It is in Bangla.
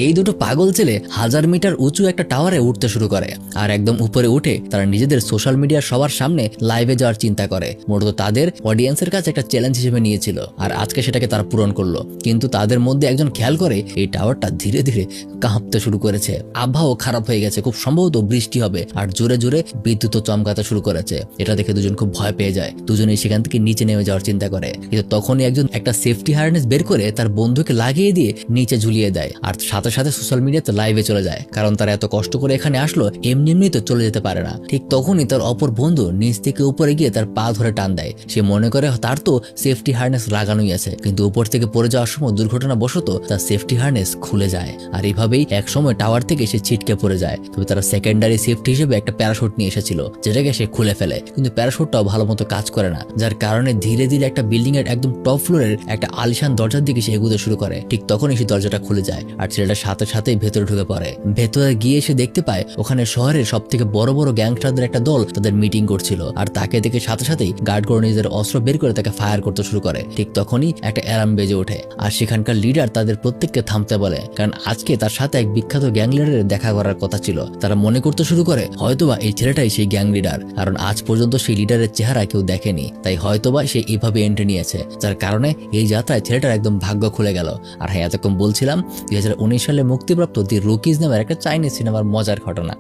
এই দুটো পাগল ছেলে 1000 মিটার উঁচু একটা টাওয়ারে উঠতে শুরু করে আর একদম উপরে উঠে তারা নিজেদের সোশ্যাল মিডিয়ার সবার সামনে লাইভে যাওয়ার চিন্তা করে। মূলত তাদের অডিয়েন্সের কাছে একটা চ্যালেঞ্জ হিসেবে নিয়েছিল আর আজকে সেটাকে তারা পূরণ করলো। কিন্তু তাদের মধ্যে একজন খেয়াল করে এই টাওয়ারটা ধীরে ধীরে কাঁপতে শুরু করেছে। আবহাওয়া খারাপ হয়ে গেছে, খুব সম্ভবত বৃষ্টি হবে আর জোরে জোরে বিদ্যুৎ চমকাতে শুরু করেছে। এটা দেখে দুজন খুব ভয় পেয়ে যায়। দুজনেই সেখান থেকে নিচে নেমে যাওয়ার চিন্তা করে, কিন্তু তখনই একজন একটা সেফটি হারনেস বের করে তার বন্ধুকে লাগিয়ে দিয়ে নিচে ঝুলিয়ে দেয় আর সাথে সাথে সোশ্যাল মিডিয়াতে লাইভে চলে যায়। কারণ তারা এত কষ্ট করে এখানে আসলো, এমনি এমনি তো চলে যেতে পারে না। ঠিক তখনই তার অপর বন্ধু নিচ থেকে উপরে গিয়ে তার পা ধরে টান দেয়। সে মনে করে তার তো সেফটি হারনেস লাগানোই আছে, কিন্তু উপর থেকে পড়ে যাওয়ার সময় দুর্ঘটনাবশত তার সেফটি হারনেস খুলে যায় আর এইভাবেই এক সময় টাওয়ার থেকে সে ছিটকে পড়ে যায়। তবে তারা সেকেন্ডারি সেফটি হিসেবে একটা প্যারাশুট নিয়ে এসেছিল, যেটাকে সে খুলে ফেলে, কিন্তু প্যারাশুটটাও ভালো মতো কাজ করে না, যার কারণে ধীরে ধীরে একটা বিল্ডিং এর একদম টপ ফ্লোরের একটা আলিশান দরজার দিকে সে এগুতে শুরু করে। ঠিক তখনই সেই দরজাটা খুলে যায় আর ছেলেটার সাথে সাথেই ভেতরে ঢুকে পড়ে। ভেতরে গিয়ে সে দেখতে পায় ওখানে শহরের সব থেকে বড় বড় গ্যাংস্টারদের একটা দল তাদের মিটিং করছিল আর তাকে দেখে সাথে সাথেই গার্ডগুলো নিজের অস্ত্র বের করে তাকে ফায়ার করতে শুরু করে। ঠিক তখনই একটা অ্যালার্ম বেজে ওঠে আর সেখানকার লিডার তাদের প্রত্যেককে থামতে বলে, কারণ আজকে তার সাথে এক বিখ্যাত গ্যাং লিডারের দেখা করার কথা ছিল। তারা মনে করতে শুরু করে হয়তোবা এই ছেলেটাই সেই গ্যাং লিডার, কারণ আজ পর্যন্ত সেই লিডারের চেহারা কেউ দেখেনি, তাই হয়তোবা সে এইভাবে এন্ট্রি নিয়েছে, যার কারণে এই যাত্রায় ছেলেটার একদম ভাগ্য খুলে গেল। আর হ্যাঁ, এতক্ষণ বলছিলাম 2019 সালে মুক্তিপ্রাপ্ত দি রকিজ নামের একটা চাইনিজ সিনেমার মজার ঘটনা।